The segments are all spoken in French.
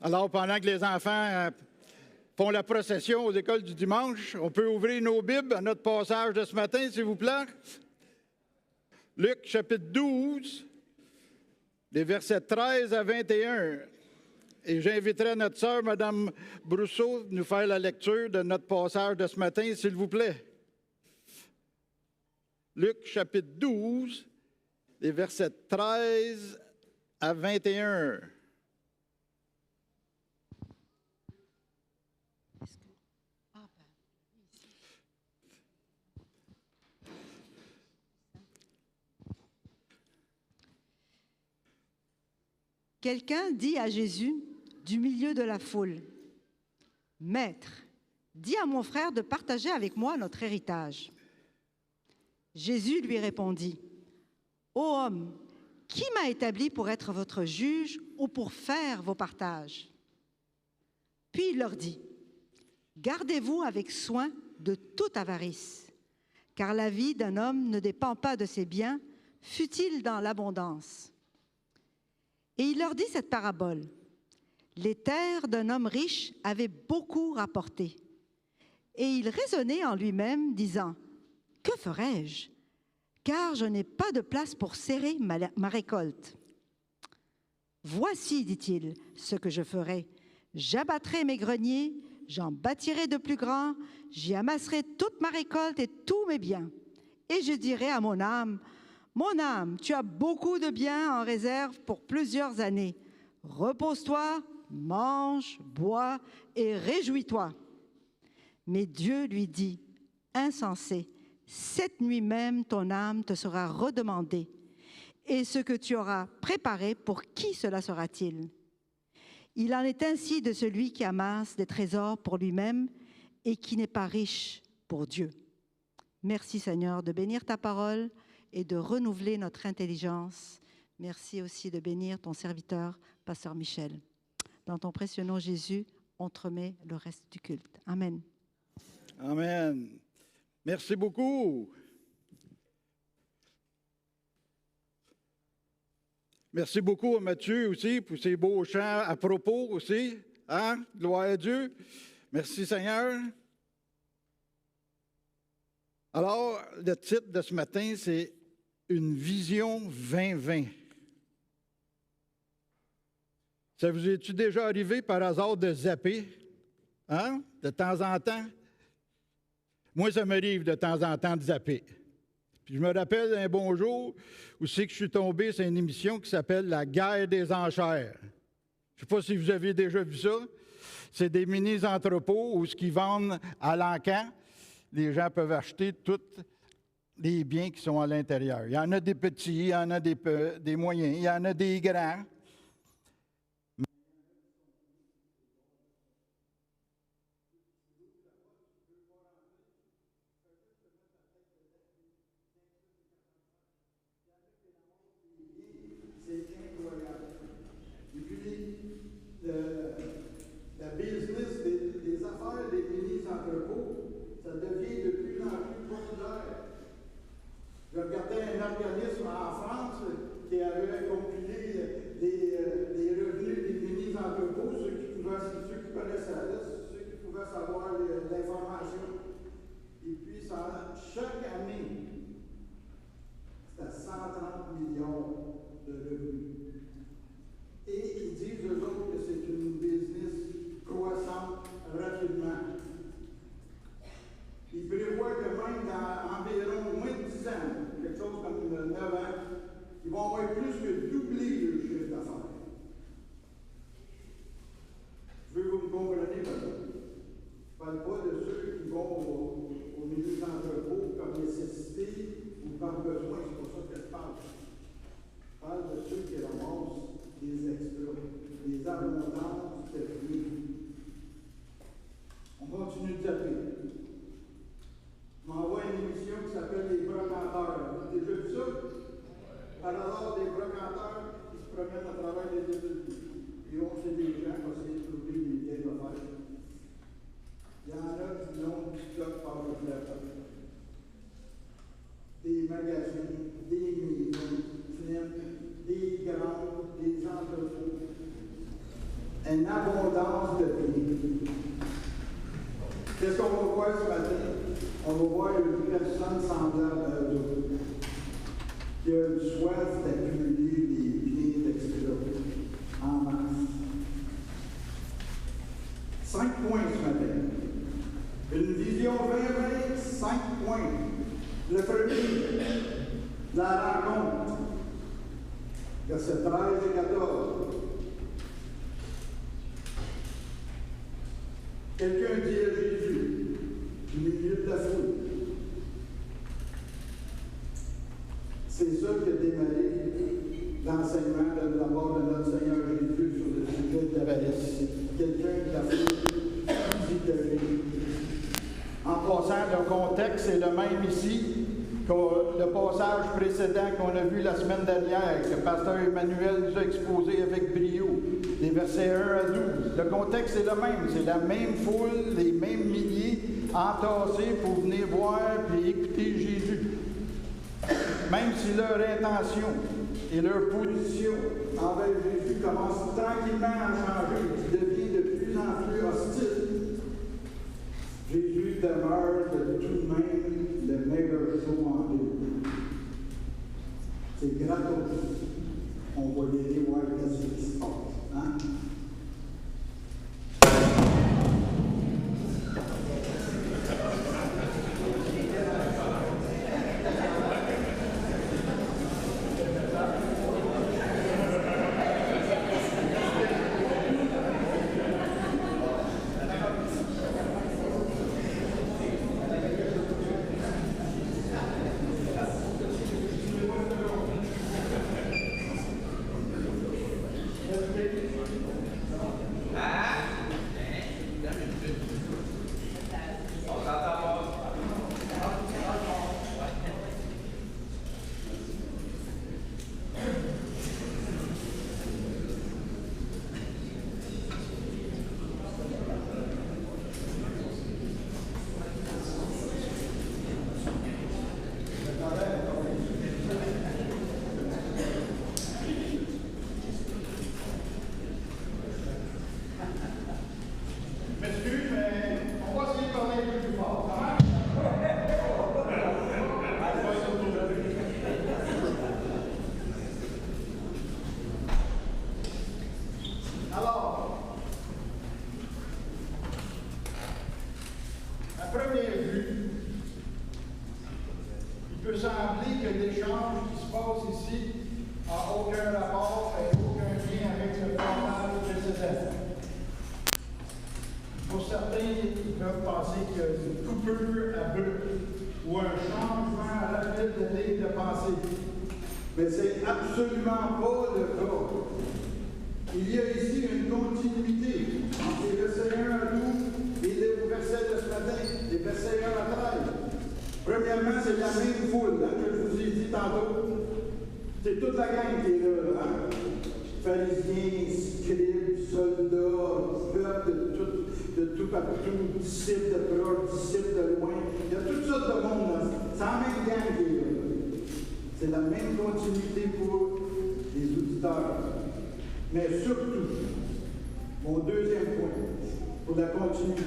Alors, pendant que les enfants font la procession aux écoles du dimanche, on peut ouvrir nos Bibles à notre passage de ce matin, s'il vous plaît. Luc, chapitre 12, les versets 13 à 21. Et j'inviterai notre sœur, Mme Brousseau, de nous faire la lecture de notre passage de ce matin, s'il vous plaît. Luc, chapitre 12, les versets 13 à 21. Quelqu'un dit à Jésus, du milieu de la foule, « Maître, dis à mon frère de partager avec moi notre héritage. » Jésus lui répondit, « Ô homme, qui m'a établi pour être votre juge ou pour faire vos partages? » Puis il leur dit, « Gardez-vous avec soin de toute avarice, car la vie d'un homme ne dépend pas de ses biens, fût-il dans l'abondance. » Et il leur dit cette parabole. Les terres d'un homme riche avaient beaucoup rapporté. Et il raisonnait en lui-même, disant, « Que ferai-je? Car je n'ai pas de place pour serrer ma récolte. » « Voici, dit-il, ce que je ferai. J'abattrai mes greniers, j'en bâtirai de plus grands, j'y amasserai toute ma récolte et tous mes biens. Et je dirai à mon âme, « Mon âme, tu as beaucoup de biens en réserve pour plusieurs années. Repose-toi, mange, bois et réjouis-toi. » Mais Dieu lui dit, « Insensé, cette nuit même ton âme te sera redemandée. Et ce que tu auras préparé, pour qui cela sera-t-il? Il en est ainsi de celui qui amasse des trésors pour lui-même et qui n'est pas riche pour Dieu. » Merci Seigneur de bénir ta parole et de renouveler notre intelligence. Merci aussi de bénir ton serviteur, Pasteur Michel. Dans ton précieux nom, Jésus, on te remet le reste du culte. Amen. Amen. Merci beaucoup. Merci beaucoup à Mathieu aussi pour ses beaux chants à propos aussi. Hein? Gloire à Dieu. Merci Seigneur. Alors, le titre de ce matin, c'est « Une vision 2020 ». Ça vous est-tu déjà arrivé par hasard de zapper? Hein? De temps en temps? Moi, ça m'arrive de temps en temps de zapper. Puis je me rappelle d'un bon jour où c'est que je suis tombé sur une émission qui s'appelle « La guerre des enchères ». Je ne sais pas si vous avez déjà vu ça. C'est des mini-entrepôts où ce qu'ils vendent à l'encan. Les gens peuvent acheter tous les biens qui sont à l'intérieur. Il y en a des petits, il y en a des moyens, il y en a des grands. La business des affaires des mini-entrepôts, ça devient de plus en plus populaire. Je regardais un organisme en France qui avait compilé les revenus des mini-entrepôts, ceux qui connaissent la liste, ceux qui pouvaient savoir l'information. Et puis, chaque année, c'était 130 millions de revenus. Et ils disent, eux autres, que c'est une business croissante rapidement. Ils prévoient que même dans environ moins de 10 ans, quelque chose comme 9 ans, ils vont avoir plus que doubler le chiffre d'affaires. Je veux que vous me compreniez, je ne parle pas de ceux qui vont au milieu d'entrepôts comme nécessité ou par besoin, c'est pour ça que je parle. Je parle de ceux qui ramassent des extras, des abondances de fruits. On continue de taper. Je m'envoie une émission qui s'appelle Les Brocanteurs. Vous avez déjà vu ça? Par hasard, des brocanteurs qui se promènent à travers les États-Unis. Et on sait des gens qui essaient de trouver des vieilles affaires. Il y en a qui l'ont du stock par le plateau. Des magasins, des maisons, des grandes, des entrepôts. une abondance de vie. Qu'est-ce qu'on va voir ce matin? On va voir une personne semblable à eux autres, qui a une soif d'accumuler des biens d'extra en masse. 5 points ce matin. Une vision 20-20, 5 points. Le premier, la rencontre. Versets 13 et 14. Quelqu'un dit à Jésus, du milieu de la foule. C'est ça qui a démarré l'enseignement de la part de notre Seigneur Jésus sur le sujet de l'avarice. Quelqu'un de la foule dit à Jésus. En passant, le contexte est le même ici que le passage précédent qu'on a vu la semaine dernière, que le pasteur Emmanuel nous a exposé avec brio, les versets 1 à 12. Le contexte est le même, c'est la même foule, les mêmes milliers entassés pour venir voir et écouter Jésus. Même si leur intention et leur position envers Jésus commence tranquillement à changer, qui devient de plus en plus hostile, Jésus demeure de tout de même le meilleur show en deux. C'est gratos. On va y aller voir ce qui se passe. Hein? Mais c'est absolument pas le cas. Il y a ici une continuité entre les versets 1 à 12 et les versets de ce matin, les versets 1 à 13. Premièrement, c'est la même foule que je vous ai dit tantôt. C'est toute la gang qui est là. Hein? Pharisiens, scribes, soldats, peuple de tout partout, disciples de proche, disciples de loin. Il y a toutes sortes de monde là. C'est la même gang qui est là. C'est la même continuité pour les auditeurs. Mais surtout, mon deuxième point, pour la continuité,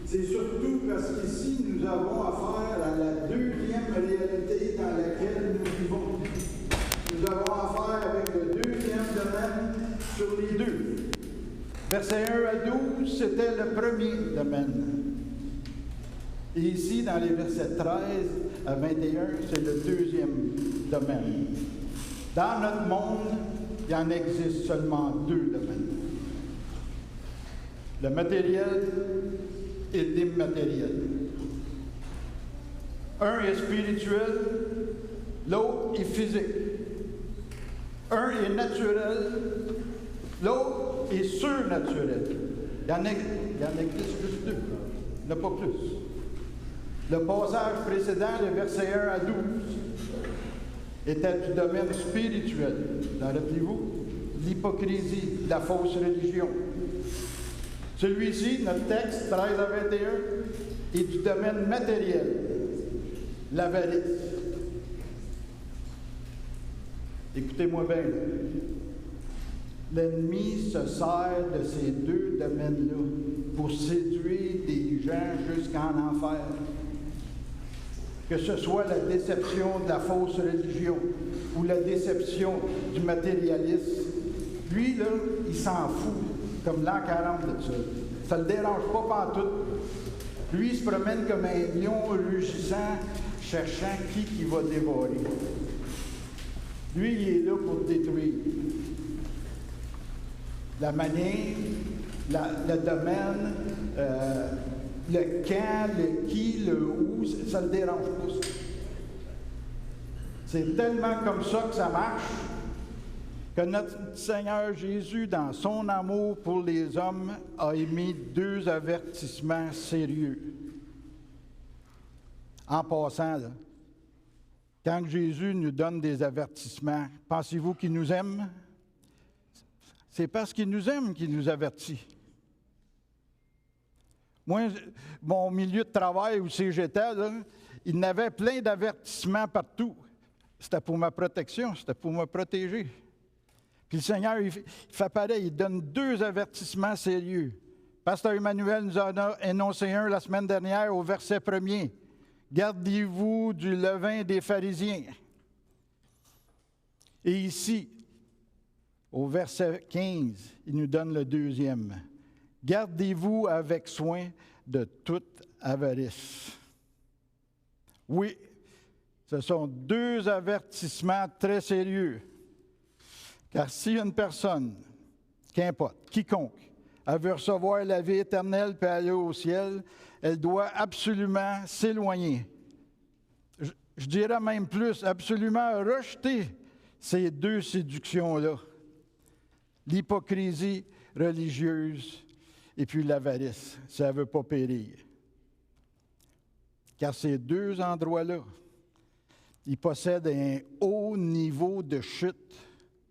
c'est surtout parce qu'ici, nous avons affaire à la deuxième réalité dans laquelle nous vivons. Nous avons affaire avec le deuxième domaine sur les deux. Versets 1 à 12, c'était le premier domaine. Et ici, dans les versets 13 à 21, c'est le deuxième domaine. Dans notre monde, il en existe seulement deux domaines. Le matériel et l'immatériel. Un est spirituel, l'autre est physique. Un est naturel, l'autre est surnaturel. Il y en existe juste deux, il n'y en a pas plus. Le passage précédent, le verset 1 à 12, était du domaine spirituel. Rappelez-vous, l'hypocrisie, la fausse religion. Celui-ci, notre texte, 13 à 21, est du domaine matériel, l'avarice. Écoutez-moi bien. L'ennemi se sert de ces deux domaines-là pour séduire des gens jusqu'en enfer. Que ce soit la déception de la fausse religion ou la déception du matérialisme, lui, là, il s'en fout, comme l'an 40 de ça. Ça ne le dérange pas pantoute. Lui, il se promène comme un lion rugissant, cherchant qui va dévorer. Lui, il est là pour détruire. La manière, le domaine, le quand, le qui, le où, ça ne le dérange pas. C'est tellement comme ça que ça marche que notre Seigneur Jésus, dans son amour pour les hommes, a émis 2 avertissements sérieux. En passant, là, quand Jésus nous donne des avertissements, pensez-vous qu'il nous aime? C'est parce qu'il nous aime qu'il nous avertit. Moi, mon milieu de travail où j'étais, là, il y en avait plein d'avertissements partout. C'était pour ma protection, c'était pour me protéger. Puis le Seigneur, il fait pareil, il donne 2 avertissements sérieux. Pasteur Emmanuel nous en a énoncé un la semaine dernière au verset 1er. Gardez-vous du levain des pharisiens. Et ici, au verset 15, il nous donne le 2e. Gardez-vous avec soin de toute avarice. Oui, ce sont 2 avertissements très sérieux. Car si une personne, qu'importe, quiconque, elle veut recevoir la vie éternelle puis aller au ciel, elle doit absolument s'éloigner. Je dirais même plus, absolument rejeter ces 2 séductions-là. L'hypocrisie religieuse et puis l'avarice, ça ne veut pas périr. Car ces 2 endroits-là, ils possèdent un haut niveau de chute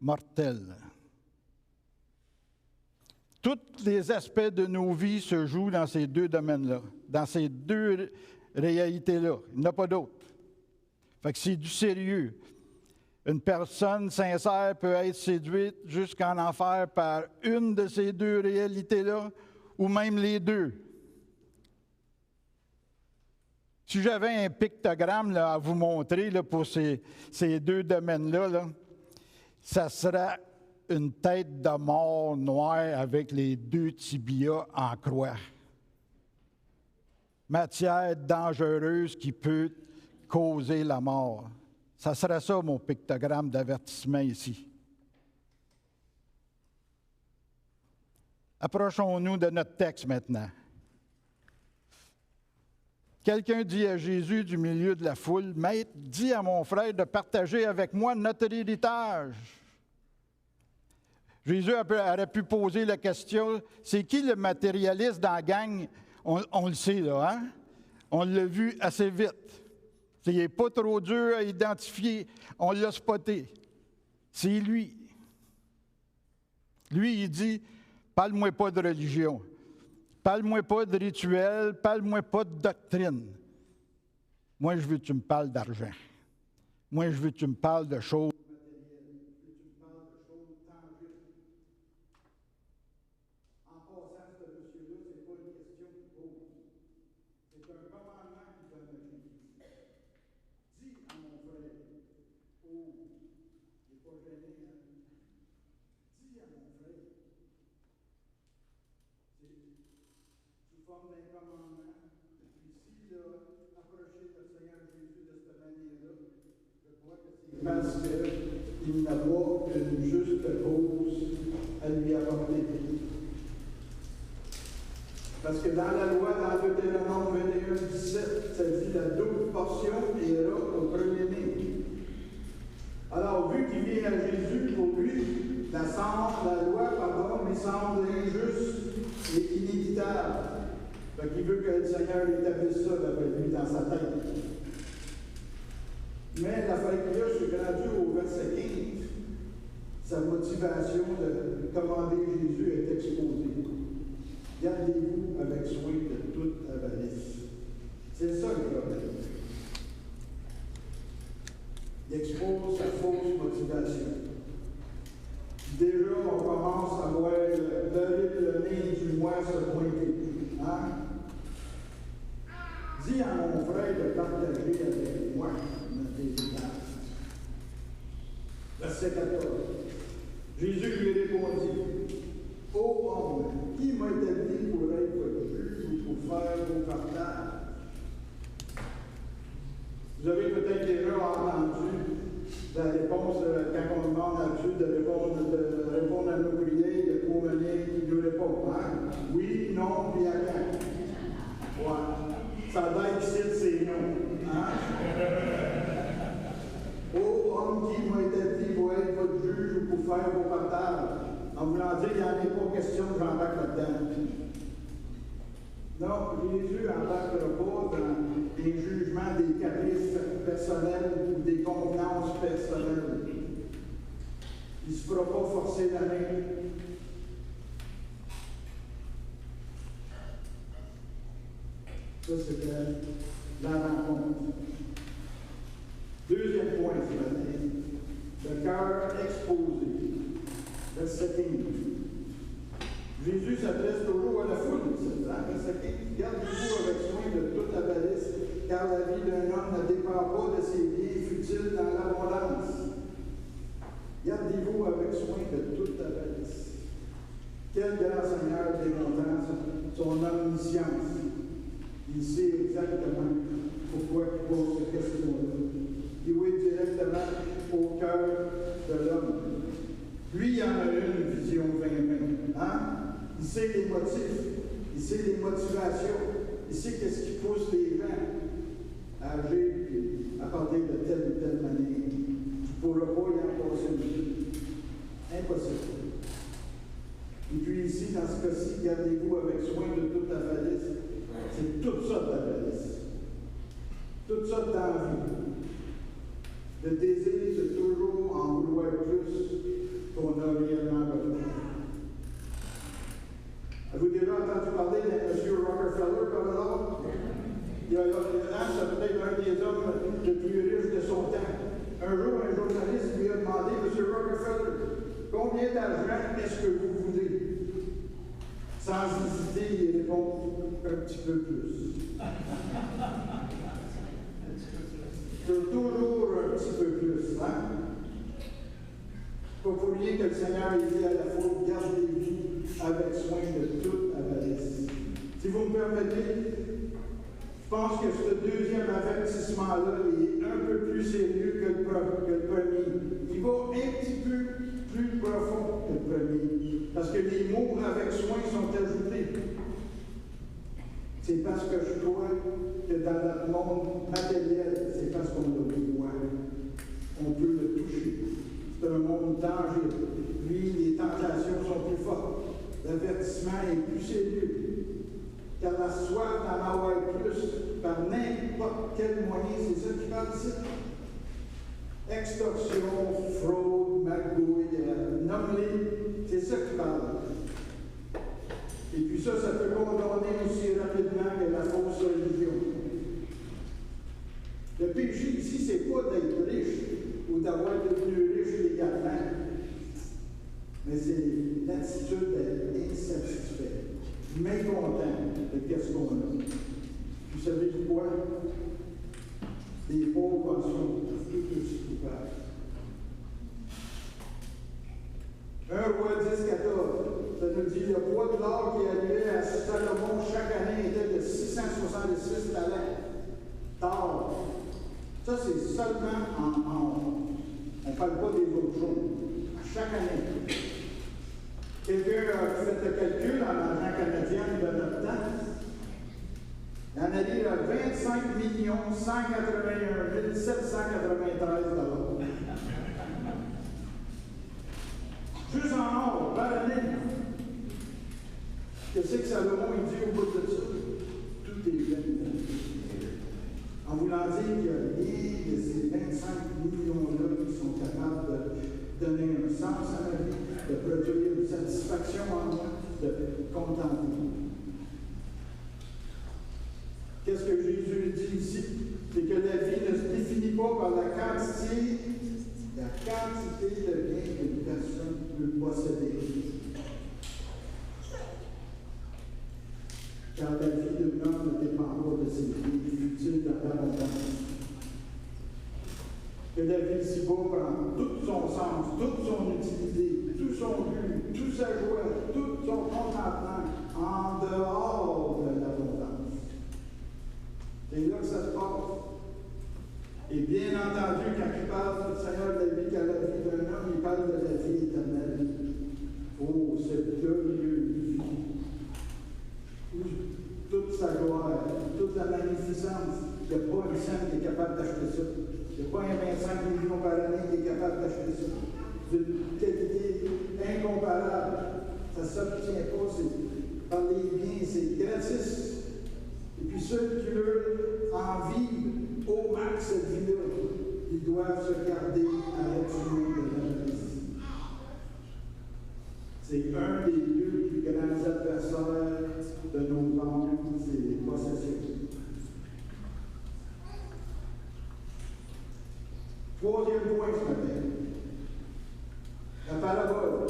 mortelle. Tous les aspects de nos vies se jouent dans ces 2 domaines-là, dans ces 2 réalités-là. Il n'y en a pas d'autres. Fait que c'est du sérieux. Une personne sincère peut être séduite jusqu'en enfer par une de ces 2 réalités-là, ou même les 2. Si j'avais un pictogramme là, à vous montrer là, pour ces 2 domaines-là, là, ça serait une tête de mort noire avec les 2 tibias en croix. Matière dangereuse qui peut causer la mort. Ça serait ça, mon pictogramme d'avertissement ici. Approchons-nous de notre texte maintenant. Quelqu'un dit à Jésus du milieu de la foule, « Maître, dis à mon frère de partager avec moi notre héritage. » Jésus aurait pu poser la question, c'est qui le matérialiste dans la gang? On le sait, là, hein? On l'a vu assez vite. Il n'est pas trop dur à identifier. On l'a spoté. C'est lui. Lui, il dit, parle-moi pas de religion. Parle-moi pas de rituel. Parle-moi pas de doctrine. Moi, je veux que tu me parles d'argent. Moi, je veux que tu me parles de choses. Parce qu'il n'a pas une juste cause à lui apporter. Parce que dans la loi, dans Deutéronome 21, 17, ça dit la double portion est là au premier-né. Alors, vu qu'il vient à Jésus, pour lui, la loi, lui semble injuste et inéquitable. Fait qu'il veut que le Seigneur établisse ça d'après lui dans sa tête. Mais l'affaire qu'il y a, c'est que rendu au verset 15, sa motivation de commander Jésus est exposée. Gardez-vous avec soin de toute avarice. C'est ça le problème. Il expose sa fausse motivation. Déjà, on commence se pointer. Hein? Dis à mon frère de partager avec moi notre héritage. Verset 14. Jésus lui répondit, ô homme, qui m'a établi pour être votre juge ou pour faire vos partages? Vous avez peut-être déjà entendu la réponse quand on demande à Dieu de répondre à nos prières, de quoi manière il nous répond. Hein? Oui, non, puis à quand? Ouais. Ça va être ici, c'est non. Hein? Ô homme qui m'a établi pour être votre juge ou pour faire vos partages. En voulant dire, il n'y en a pas question que j'embarque là-dedans. Non, Jésus n'embarquera pas dans des jugements, des caprices personnels ou des convenances personnelles. Il ne se fera pas forcer la main. Ça, c'était la rencontre. Deuxième point, c'est le cœur exposé. Verset 15. Jésus s'adresse toujours à la foule. Verset 15. Gardez-vous avec soin de toute avarice, car la vie d'un homme ne dépend pas de ses biens futiles dans l'abondance. Gardez-vous avec soin de toute avarice. Quel grand Seigneur démontrant son omniscience. Il sait exactement pourquoi il pose cette question-là. Il va directement au cœur de l'homme. Lui, il en a une vision 2020. Hein? Il sait les motifs, il sait les motivations, il sait qu'est-ce qui pousse les gens à agir et à parler de telle ou telle manière. Tu ne pourras pas y en passer une vie. Impossible. Et puis ici, dans ce cas-ci, gardez-vous avec soin de toute avarice. C'est toute sorte d'avarice. Toutes sortes d'envie. Le désir de toujours en vouloir plus qu'on a réellement besoin. Avez-vous déjà entendu parler de M. Rockefeller par là? Il y a c'est peut-être un des hommes les plus riches de son temps. Un jour, un journaliste lui a demandé, M. Rockefeller, combien d'argent est-ce que vous voulez? Sans hésiter, il répond un petit peu plus. Toujours un petit peu plus. Hein? Il ne faut pas oublier que le Seigneur dit à la fois, gardez-vous avec soin de toute avarice. Si vous me permettez, je pense que ce deuxième avertissement-là est un peu plus sérieux que le premier. Il va un petit peu plus profond que le premier. Parce que les mots avec soin sont ajoutés. C'est parce que je crois que dans notre monde matériel, c'est parce qu'on le voit. On peut le toucher. C'est un monde tangible. Lui, les tentations sont plus fortes. L'avertissement est plus sérieux. Car la soif d'en avoir plus par n'importe quel moyen, c'est ça qui parle ici. Extorsion, fraude, magouille, nomme-les, c'est ça qui parle. Et puis ça peut condamner aussi rapidement que la fausse religion. Le péché ici, c'est pas d'être riche ou d'avoir devenu riche légalement, mais c'est l'attitude d'être insatisfait, mécontent de ce qu'on a. Vous savez pourquoi? Les pauvres en sont plus coupables. 1 Roi 10, 14, ça nous dit le poids de l'or qui arrivait à Salomon chaque année était de 666 talents d'or. Ça, c'est seulement on ne parle pas des autres jours. À chaque année. Quelqu'un a fait le calcul en argent canadien de notre temps. Il y en a dit 25 181 793 $. Juste en or, par année. Qu'est-ce que Salomon il dit au bout de ça? Tout est bien. En voulant dire qu'il n'y a rien de ces 25 millions-là qui sont capables de donner un sens à ma vie, de produire une satisfaction en moi, de contenter. Qu'est-ce que Jésus dit ici? C'est que la vie ne se définit pas par la quantité de biens qu'une personne peut posséder. ses pieds, futile dans l'abondance. Que la vie ici-bas prend tout son sens, toute son utilité, tout son but, toute sa joie, tout son contentement en dehors de l'abondance. C'est là que ça se passe. Et bien entendu, quand il parle du Seigneur de la vie qu'à la vie d'un homme, il parle de la vie éternelle. Oh, c'est glorieux vie. Toute sa gloire, toute la magnificence. Il n'y a pas une scène qui est capable d'acheter ça. Il n'y a pas un 25 millions par année qui est capable d'acheter ça. D'une qualité incomparable. Ça ne s'obtient pas, c'est par les biens, c'est gratis. Et puis ceux qui veulent en vivre au max cette vie-là, ils doivent se garder à l'attitude de la vie. C'est un des deux plus grands adversaires de nos âmes, c'est les possessions. Troisième point ce matin, la parabole,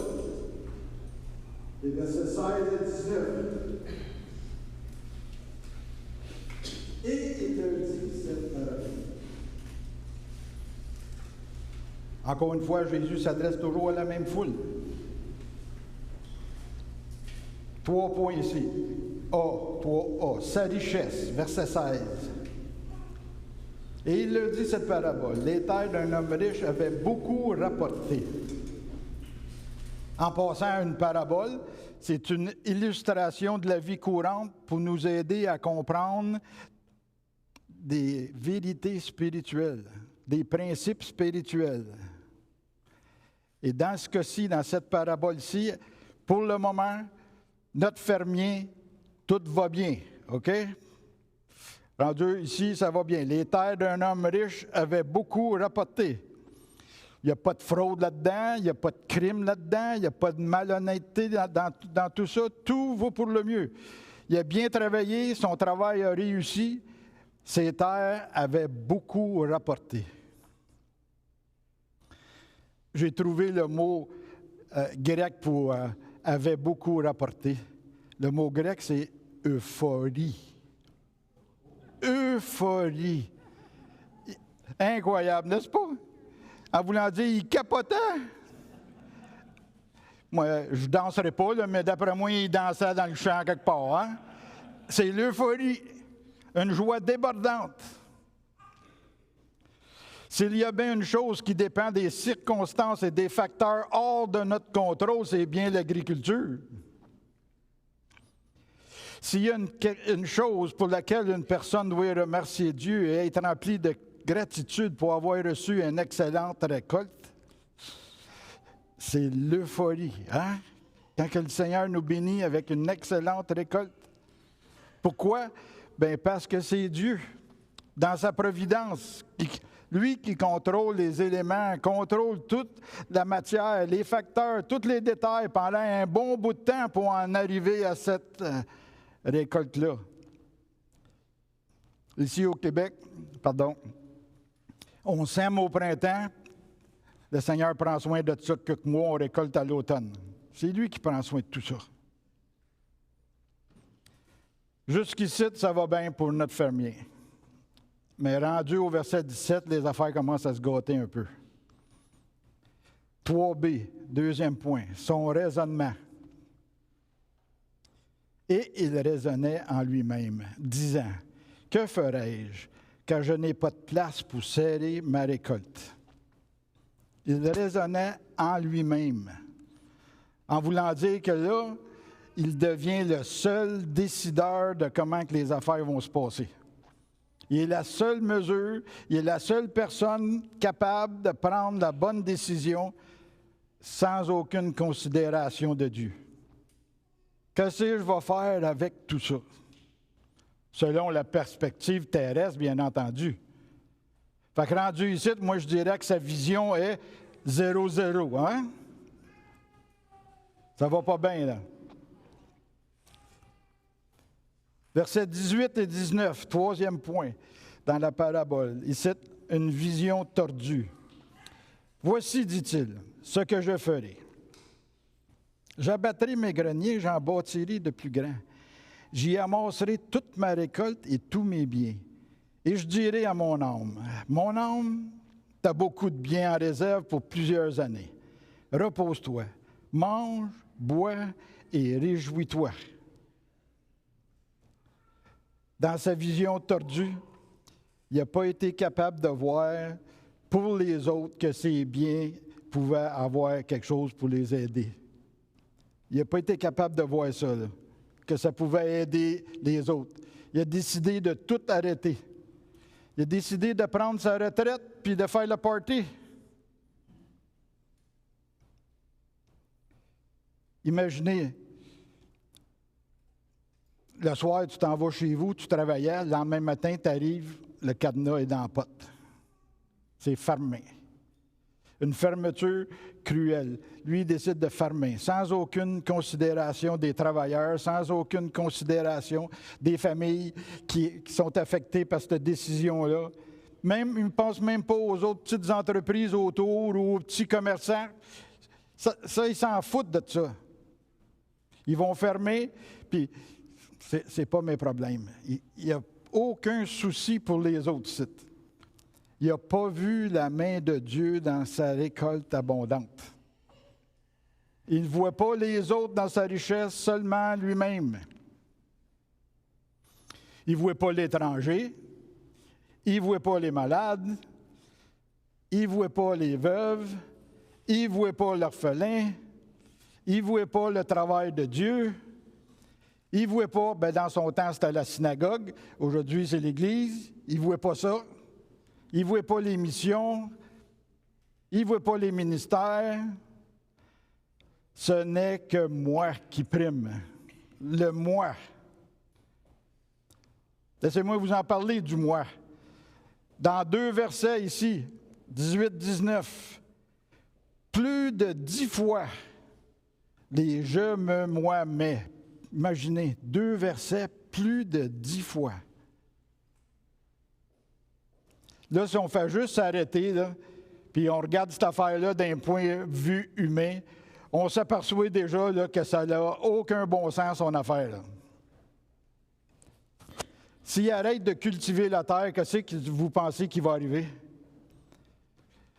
les versets 16 à 19. Et il te dit cette parabole. Encore une fois, Jésus s'adresse toujours à la même foule. 3 points ici. A, 3A, sa richesse, verset 16. Et il leur dit cette parabole. Les terres d'un homme riche avaient beaucoup rapporté. En passant, une parabole, c'est une illustration de la vie courante pour nous aider à comprendre des vérités spirituelles, des principes spirituels. Et dans ce cas-ci, dans cette parabole-ci, pour le moment, notre fermier, tout va bien, OK? Rendu ici, ça va bien. Les terres d'un homme riche avaient beaucoup rapporté. Il n'y a pas de fraude là-dedans, il n'y a pas de crime là-dedans, il n'y a pas de malhonnêteté dans tout ça. Tout va pour le mieux. Il a bien travaillé, son travail a réussi. Ses terres avaient beaucoup rapporté. J'ai trouvé le mot grec pour avait beaucoup rapporté. Le mot grec, c'est euphorie. Euphorie. Incroyable, n'est-ce pas? En voulant dire, il capotait. Moi, je ne danserai pas, là, mais d'après moi, il dansait dans le champ quelque part. Hein? C'est l'euphorie. Une joie débordante. S'il y a bien une chose qui dépend des circonstances et des facteurs hors de notre contrôle, c'est bien l'agriculture. S'il y a une chose pour laquelle une personne doit remercier Dieu et être remplie de gratitude pour avoir reçu une excellente récolte, c'est l'euphorie. Hein? Quand le Seigneur nous bénit avec une excellente récolte. Pourquoi? Bien, parce que c'est Dieu, dans sa providence, lui qui contrôle les éléments, contrôle toute la matière, les facteurs, tous les détails pendant un bon bout de temps pour en arriver à cette récolte-là. Ici au Québec, on sème au printemps, le Seigneur prend soin de ça quelques mois, on récolte à l'automne. C'est lui qui prend soin de tout ça. Jusqu'ici, ça va bien pour notre fermier. Mais rendu au verset 17, les affaires commencent à se gâter un peu. 3b, deuxième point, son raisonnement. Et il raisonnait en lui-même, disant, « Que ferai-je, car je n'ai pas de place pour serrer ma récolte? » Il raisonnait en lui-même, en voulant dire que là, il devient le seul décideur de comment que les affaires vont se passer. Il est la seule mesure, il est la seule personne capable de prendre la bonne décision sans aucune considération de Dieu. Qu'est-ce que je vais faire avec tout ça? Selon la perspective terrestre, bien entendu. Fait que rendu ici, moi je dirais que sa vision est 0-0, hein? Ça va pas bien, là. Versets 18 et 19, troisième point dans la parabole. Ici, une vision tordue. Voici, dit-il, ce que je ferai. J'abattrai mes greniers, j'en bâtirai de plus grands. J'y amasserai toute ma récolte et tous mes biens. Et je dirai à mon âme, tu as beaucoup de biens en réserve pour plusieurs années. Repose-toi, mange, bois et réjouis-toi. Dans sa vision tordue, il n'a pas été capable de voir pour les autres que ses biens pouvaient avoir quelque chose pour les aider. Il n'a pas été capable de voir ça, là, que ça pouvait aider les autres. Il a décidé de tout arrêter. Il a décidé de prendre sa retraite puis de faire le party. Imaginez, le soir, tu t'en vas chez vous, tu travaillais, le lendemain matin, tu arrives, le cadenas est dans la pote. C'est fermé. Une fermeture cruelle. Lui, il décide de fermer, sans aucune considération des travailleurs, sans aucune considération des familles qui sont affectées par cette décision-là. Même, il ne pense même pas aux autres petites entreprises autour ou aux petits commerçants. Ça ils s'en foutent de ça. Ils vont fermer, puis c'est pas mes problèmes. Il n'y a aucun souci pour les autres sites. Il n'a pas vu la main de Dieu dans sa récolte abondante. Il ne voit pas les autres dans sa richesse, seulement lui-même. Il ne voit pas l'étranger, il ne voit pas les malades, il ne voit pas les veuves, il ne voit pas l'orphelin, il ne voit pas le travail de Dieu, il ne voit pas, dans son temps c'était la synagogue, aujourd'hui c'est l'Église, il ne voit pas ça. Il ne voit pas les missions, il ne voit pas les ministères. Ce n'est que moi qui prime. Le moi. Laissez-moi vous en parler du moi. Dans 2 versets ici, 18-19, plus de 10 fois, les je, me, moi, mais. Imaginez, 2 versets, plus de 10 fois. Là, si on fait juste s'arrêter, là, puis on regarde cette affaire-là d'un point de vue humain, on s'aperçoit déjà là, que ça n'a aucun bon sens, son affaire. Là. S'il arrête de cultiver la terre, qu'est-ce que vous pensez qu'il va arriver?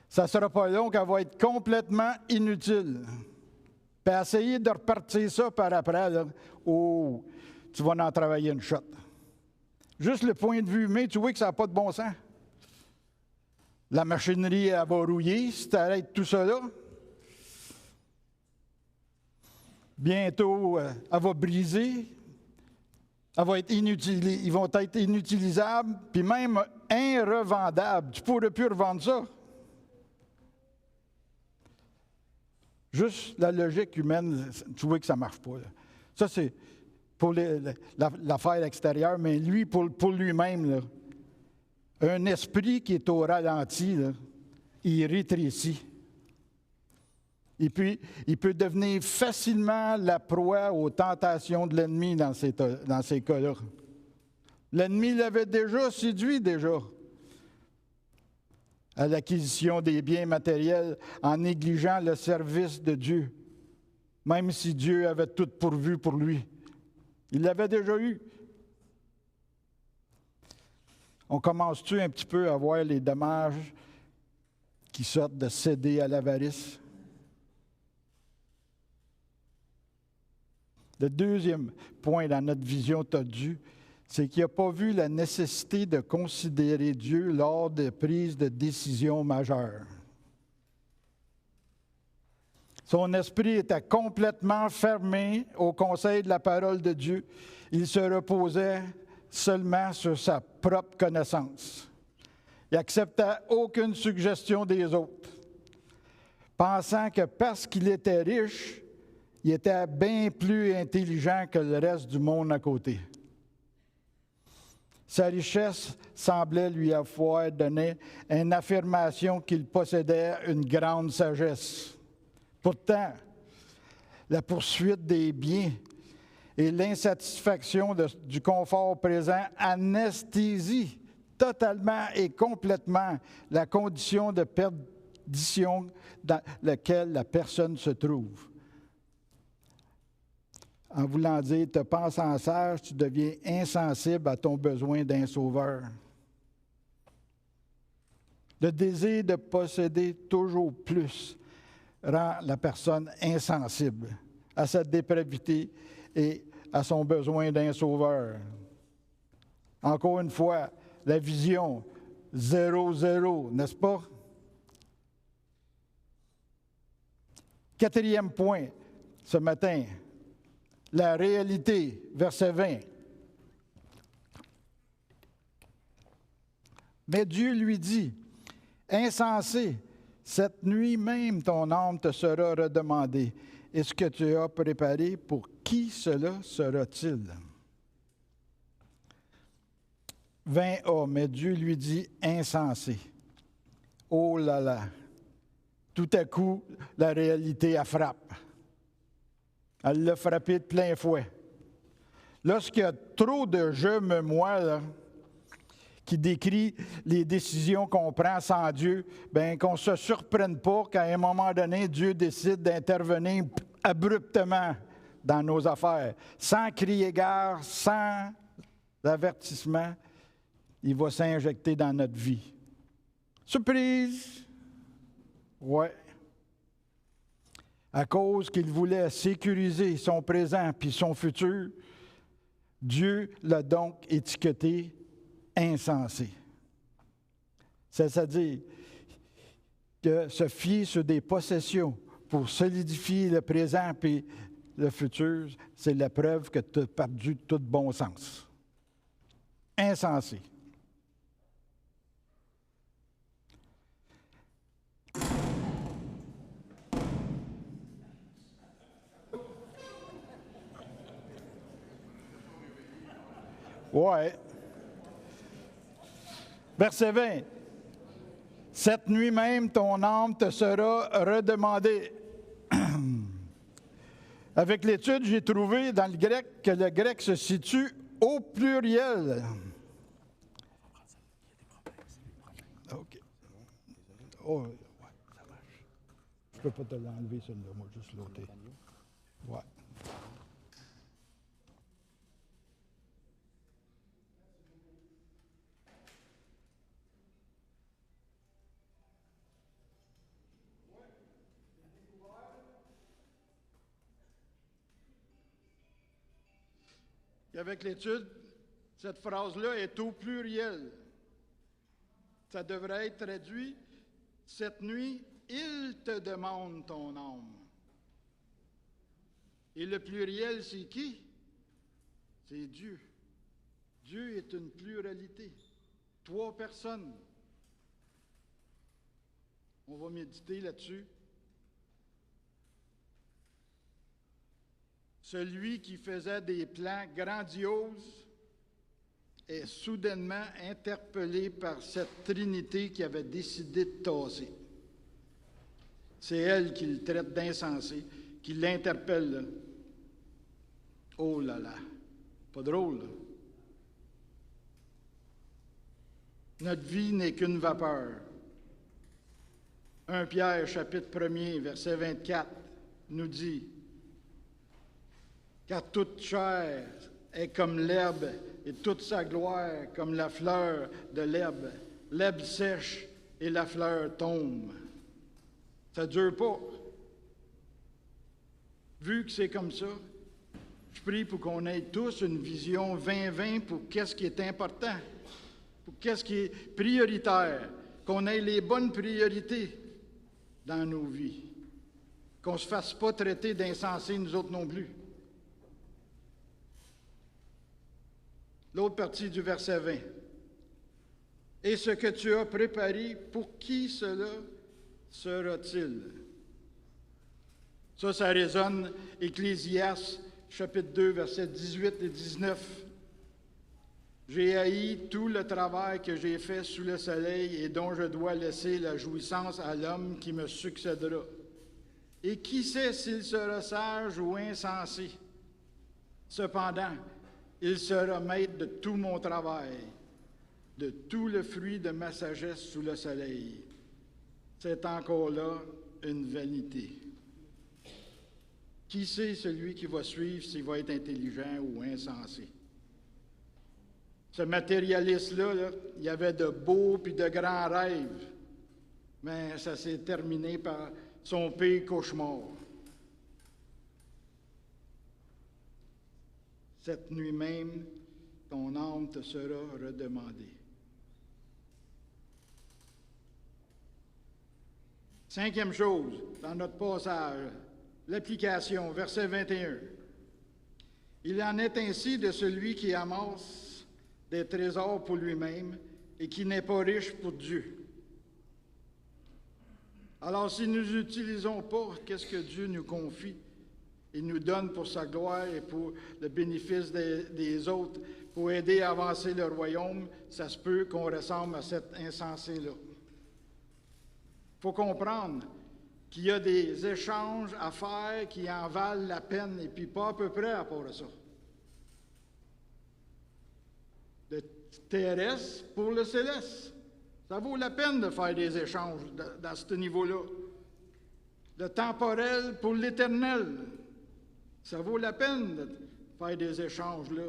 Ça ne sera pas long qu'elle va être complètement inutile. Puis essayer de repartir ça par après, là, oh, tu vas en travailler une shot. Juste le point de vue humain, tu vois que ça n'a pas de bon sens. La machinerie, elle va rouiller si tu arrêtes tout ça là. Bientôt, elle va briser. Elle va être ils vont être inutilisables, puis même irrevendables. Tu ne pourrais plus revendre ça. Juste la logique humaine, tu vois que ça ne marche pas. Là. Ça, c'est pour l'affaire extérieure, mais lui, pour lui-même, là, un esprit qui est au ralenti, là, il rétrécit. Et puis, il peut devenir facilement la proie aux tentations de l'ennemi dans ces cas-là. L'ennemi l'avait déjà séduit à l'acquisition des biens matériels en négligeant le service de Dieu, même si Dieu avait tout pourvu pour lui. Il l'avait déjà eu. On commence-tu un petit peu à voir les dommages qui sortent de céder à l'avarice? Le deuxième point dans notre vision tordue, c'est qu'il n'a pas vu la nécessité de considérer Dieu lors de prises de décisions majeures. Son esprit était complètement fermé au conseil de la parole de Dieu. Il se reposait seulement sur sa propre connaissance. Il n'acceptait aucune suggestion des autres, pensant que parce qu'il était riche, il était bien plus intelligent que le reste du monde à côté. Sa richesse semblait lui avoir donné une affirmation qu'il possédait une grande sagesse. Pourtant, la poursuite des biens et l'insatisfaction du confort présent anesthésient totalement et complètement la condition de perdition dans laquelle la personne se trouve. en voulant dire, te pensant sage, tu deviens insensible à ton besoin d'un sauveur. Le désir de posséder toujours plus rend la personne insensible à sa dépravité et à son besoin d'un sauveur. Encore une fois, la vision 0-0, n'est-ce pas? Quatrième point ce matin, la réalité, verset 20. Mais Dieu lui dit, insensé, cette nuit même ton âme te sera redemandée. Et ce que tu as préparé, pour qui cela sera-t-il? 20a, mais Dieu lui dit insensé. Oh là là! Tout à coup, la réalité, elle frappe. Elle l'a frappé de plein fouet. Lorsqu'il y a trop de je me moi, là, qui décrit les décisions qu'on prend sans Dieu, bien qu'on ne se surprenne pas qu'à un moment donné, Dieu décide d'intervenir abruptement dans nos affaires, sans crier gare, sans avertissement. Il va s'injecter dans notre vie. Surprise! Ouais. À cause qu'il voulait sécuriser son présent puis son futur, Dieu l'a donc étiqueté insensé. C'est-à-dire que se fier sur des possessions pour solidifier le présent puis le futur, c'est la preuve que tu as perdu tout bon sens. Insensé. Ouais. Verset 20. Cette nuit même, ton âme te sera redemandée. Avec l'étude, j'ai trouvé dans le grec que le grec se situe au pluriel. OK. Oh, ouais, ça marche. Je ne peux pas te l'enlever, celle-là, moi, juste l'ôter. Ouais. Et avec l'étude, cette phrase-là est au pluriel. Ça devrait être traduit, cette nuit, il te demande ton âme. Et le pluriel, c'est qui? C'est Dieu. Dieu est une pluralité. 3 personnes. On va méditer là-dessus. Celui qui faisait des plans grandioses est soudainement interpellé par cette Trinité qui avait décidé de tasser. C'est elle qui le traite d'insensé, qui l'interpelle. Là. Oh là là, pas drôle. Là. Notre vie n'est qu'une vapeur. 1 Pierre, chapitre 1er, verset 24, nous dit « Car toute chair est comme l'herbe, et toute sa gloire comme la fleur de l'herbe. L'herbe sèche et la fleur tombe. » Ça ne dure pas. Vu que c'est comme ça, je prie pour qu'on ait tous une vision 20-20 pour qu'est-ce qui est important, pour qu'est-ce qui est prioritaire, qu'on ait les bonnes priorités dans nos vies, qu'on ne se fasse pas traiter d'insensés nous autres non plus. L'autre partie du verset 20. « Et ce que tu as préparé, pour qui cela sera-t-il? » Ça résonne, Ecclésiaste, chapitre 2, versets 18 et 19. « J'ai haï tout le travail que j'ai fait sous le soleil et dont je dois laisser la jouissance à l'homme qui me succédera. Et qui sait s'il sera sage ou insensé? Cependant, il sera maître de tout mon travail, de tout le fruit de ma sagesse sous le soleil. C'est encore là une vanité. » Qui sait celui qui va suivre s'il va être intelligent ou insensé? Ce matérialiste-là, là, il avait de beaux puis de grands rêves, mais ça s'est terminé par son pire cauchemar. Cette nuit même, ton âme te sera redemandée. 5e chose, dans notre passage, l'application, verset 21. Il en est ainsi de celui qui amasse des trésors pour lui-même et qui n'est pas riche pour Dieu. Alors, si nous n'utilisons pas qu'est-ce que Dieu nous confie, il nous donne pour sa gloire et pour le bénéfice des autres, pour aider à avancer le royaume, ça se peut qu'on ressemble à cet insensé-là. Il faut comprendre qu'il y a des échanges à faire qui en valent la peine, et puis pas à peu près à part de ça. Le terrestre pour le céleste. Ça vaut la peine de faire des échanges dans ce niveau-là. Le temporel pour l'éternel. Ça vaut la peine de faire des échanges là.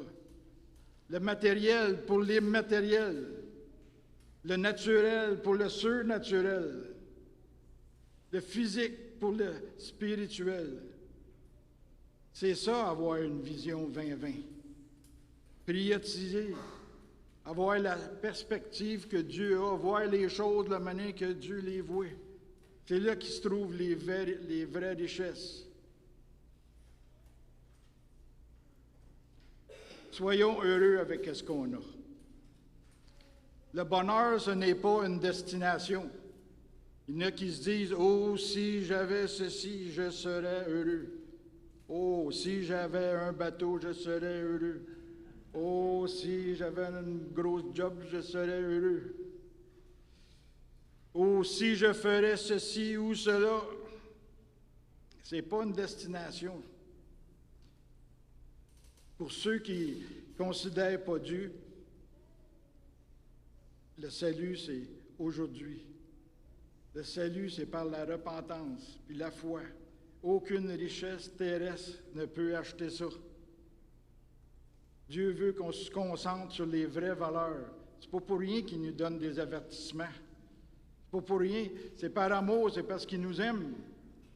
Le matériel pour l'immatériel. Le naturel pour le surnaturel. Le physique pour le spirituel. C'est ça, avoir une vision 2020. Prioriser. Avoir la perspective que Dieu a, voir les choses de la manière que Dieu les voit. C'est là qu'il se trouvent les vraies richesses. Soyons heureux avec ce qu'on a. Le bonheur, ce n'est pas une destination. Il y en a qui se disent « Oh, si j'avais ceci, je serais heureux. Oh, si j'avais un bateau, je serais heureux. Oh, si j'avais une grosse job, je serais heureux. Oh, si je ferais ceci ou cela. » Ce n'est pas une destination. Pour ceux qui ne considèrent pas Dieu, le salut, c'est aujourd'hui. Le salut, c'est par la repentance puis la foi. Aucune richesse terrestre ne peut acheter ça. Dieu veut qu'on se concentre sur les vraies valeurs. C'est pas pour rien qu'il nous donne des avertissements. C'est pas pour rien. C'est par amour, c'est parce qu'il nous aime.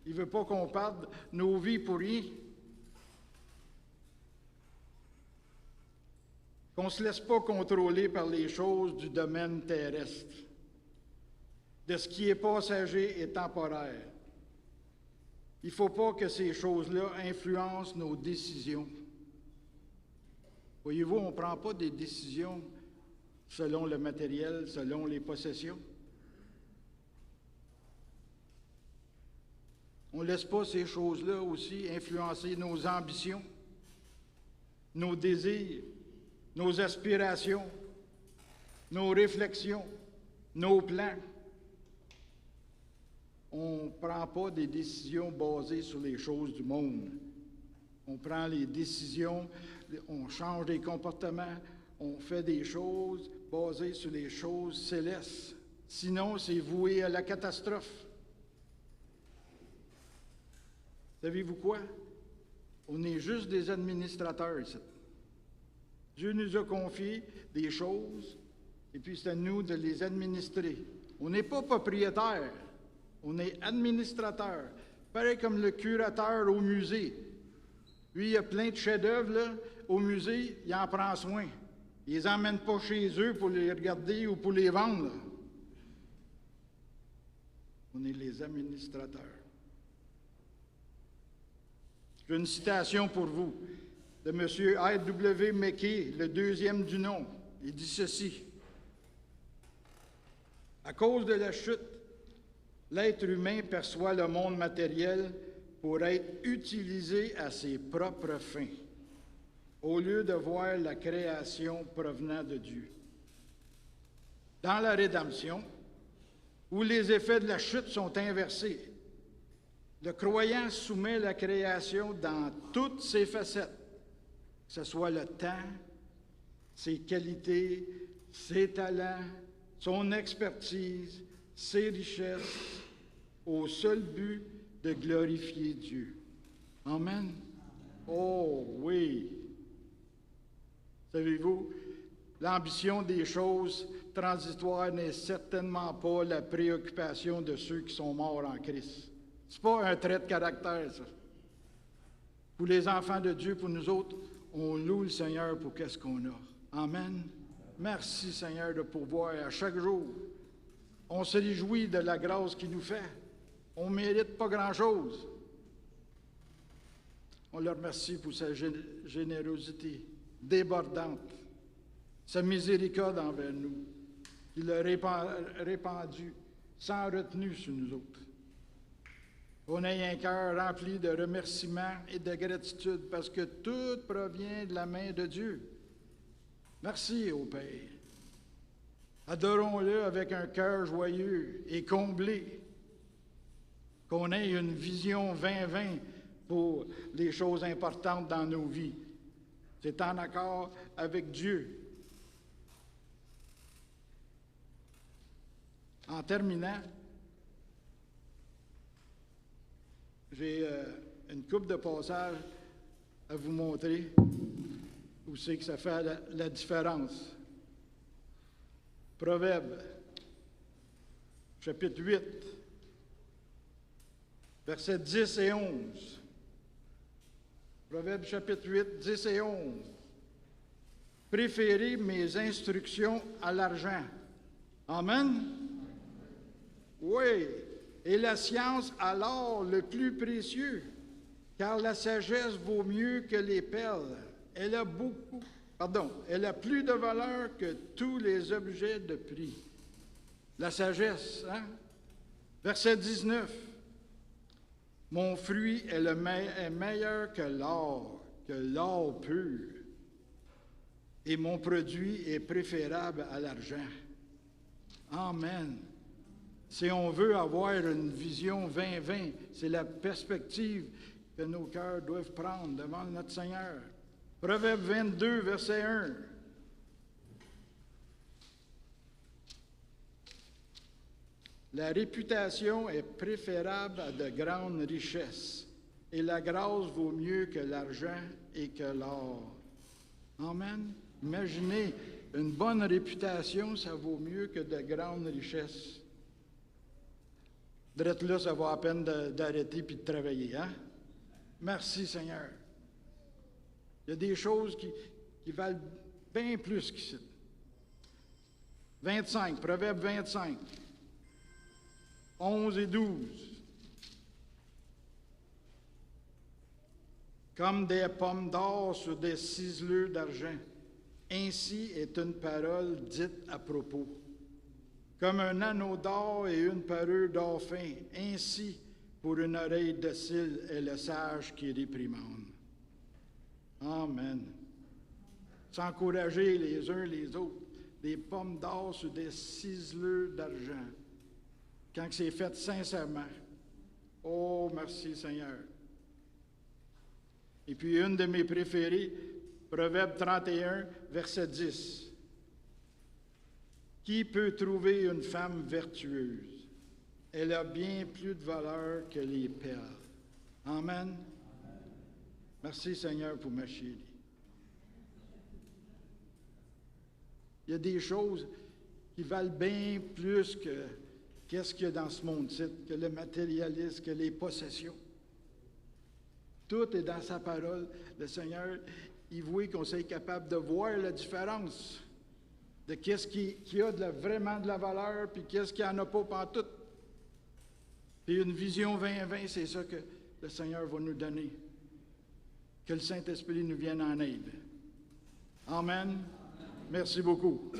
Il ne veut pas qu'on perde nos vies pour rien. Qu'on ne se laisse pas contrôler par les choses du domaine terrestre, de ce qui est passager et temporaire. Il ne faut pas que ces choses-là influencent nos décisions. Voyez-vous, on ne prend pas des décisions selon le matériel, selon les possessions. On ne laisse pas ces choses-là aussi influencer nos ambitions, nos désirs, nos aspirations, nos réflexions, nos plans. On ne prend pas des décisions basées sur les choses du monde. On prend les décisions, on change des comportements, on fait des choses basées sur les choses célestes. Sinon, c'est voué à la catastrophe. Savez-vous quoi? On est juste des administrateurs ici. Dieu nous a confié des choses, et puis c'est à nous de les administrer. On n'est pas propriétaire, on est administrateur. Pareil comme le curateur au musée. Lui, il a plein de chefs-d'œuvre là, au musée, il en prend soin. Il ne les emmène pas chez eux pour les regarder ou pour les vendre. Là. On est les administrateurs. J'ai une citation pour vous de M. R.W. McKay, le deuxième du nom. Il dit ceci. À cause de la chute, l'être humain perçoit le monde matériel pour être utilisé à ses propres fins, au lieu de voir la création provenant de Dieu. Dans la rédemption, où les effets de la chute sont inversés, le croyant soumet la création dans toutes ses facettes, que ce soit le temps, ses qualités, ses talents, son expertise, ses richesses, au seul but de glorifier Dieu. Amen. Oh oui. Savez-vous, l'ambition des choses transitoires n'est certainement pas la préoccupation de ceux qui sont morts en Christ. Ce n'est pas un trait de caractère, ça. Pour les enfants de Dieu, pour nous autres, on loue le Seigneur pour qu'est-ce qu'on a. Amen. Merci, Seigneur, de pourvoir à chaque jour. On se réjouit de la grâce qu'il nous fait. On ne mérite pas grand-chose. On le remercie pour sa générosité débordante, sa miséricorde envers nous, qu'il a répandue sans retenue sur nous autres. On a un cœur rempli de remerciements et de gratitude parce que tout provient de la main de Dieu. Merci au Père. Adorons-le avec un cœur joyeux et comblé. Qu'on ait une vision 20-20 pour les choses importantes dans nos vies. C'est en accord avec Dieu. En terminant, j'ai une couple de passages à vous montrer où c'est que ça fait la différence. Proverbe, chapitre 8, versets 10 et 11. Proverbe, chapitre 8, 10 et 11. Préférez mes instructions à l'argent. Amen. Oui. Et la science à l'or le plus précieux, car la sagesse vaut mieux que les perles. Elle a plus de valeur que tous les objets de prix. La sagesse, hein? Verset 19. Mon fruit est meilleur que l'or pur, et mon produit est préférable à l'argent. Amen. Si on veut avoir une vision 20-20, c'est la perspective que nos cœurs doivent prendre devant notre Seigneur. Proverbe 22, verset 1. La réputation est préférable à de grandes richesses, et la grâce vaut mieux que l'argent et que l'or. Amen. Imaginez, une bonne réputation, ça vaut mieux que de grandes richesses. Drette là, ça vaut à peine d'arrêter puis de travailler, hein? Merci, Seigneur. Il y a des choses qui valent bien plus qu'ici. 25, Proverbe 25, 11 et 12. Comme des pommes d'or sur des ciselures d'argent, ainsi est une parole dite à propos. Comme un anneau d'or et une parure d'or fin, ainsi pour une oreille docile est le sage qui réprimande. Amen. S'encourager les uns les autres, des pommes d'or sur des ciselures d'argent, quand c'est fait sincèrement. Oh, merci Seigneur. Et puis une de mes préférées, Proverbe 31, verset 10. Qui peut trouver une femme vertueuse? Elle a bien plus de valeur que les perles. Amen. Merci Seigneur pour ma chérie. Il y a des choses qui valent bien plus que qu'est-ce qu'il y a dans ce monde-ci, que le matérialisme, que les possessions. Tout est dans sa parole. Le Seigneur, il voit qu'on soit capable de voir la différence de qu'est-ce qui a vraiment de la valeur, puis qu'est-ce qui n'en a pas pantoute. Puis une vision 20-20, c'est ça que le Seigneur va nous donner. Que le Saint-Esprit nous vienne en aide. Amen. Merci beaucoup.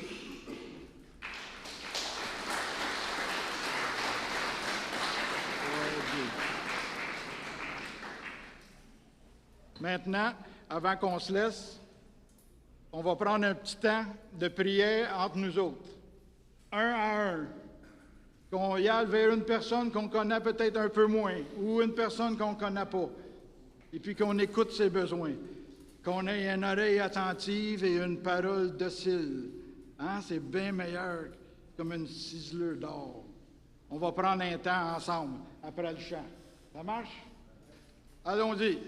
Maintenant, avant qu'on se laisse, on va prendre un petit temps de prière entre nous autres, un à un. Qu'on y aille vers une personne qu'on connaît peut-être un peu moins, ou une personne qu'on ne connaît pas, et puis qu'on écoute ses besoins, qu'on ait une oreille attentive et une parole docile. Hein? C'est bien meilleur comme une ciselure d'or. On va prendre un temps ensemble, après le chant. Ça marche? Allons-y.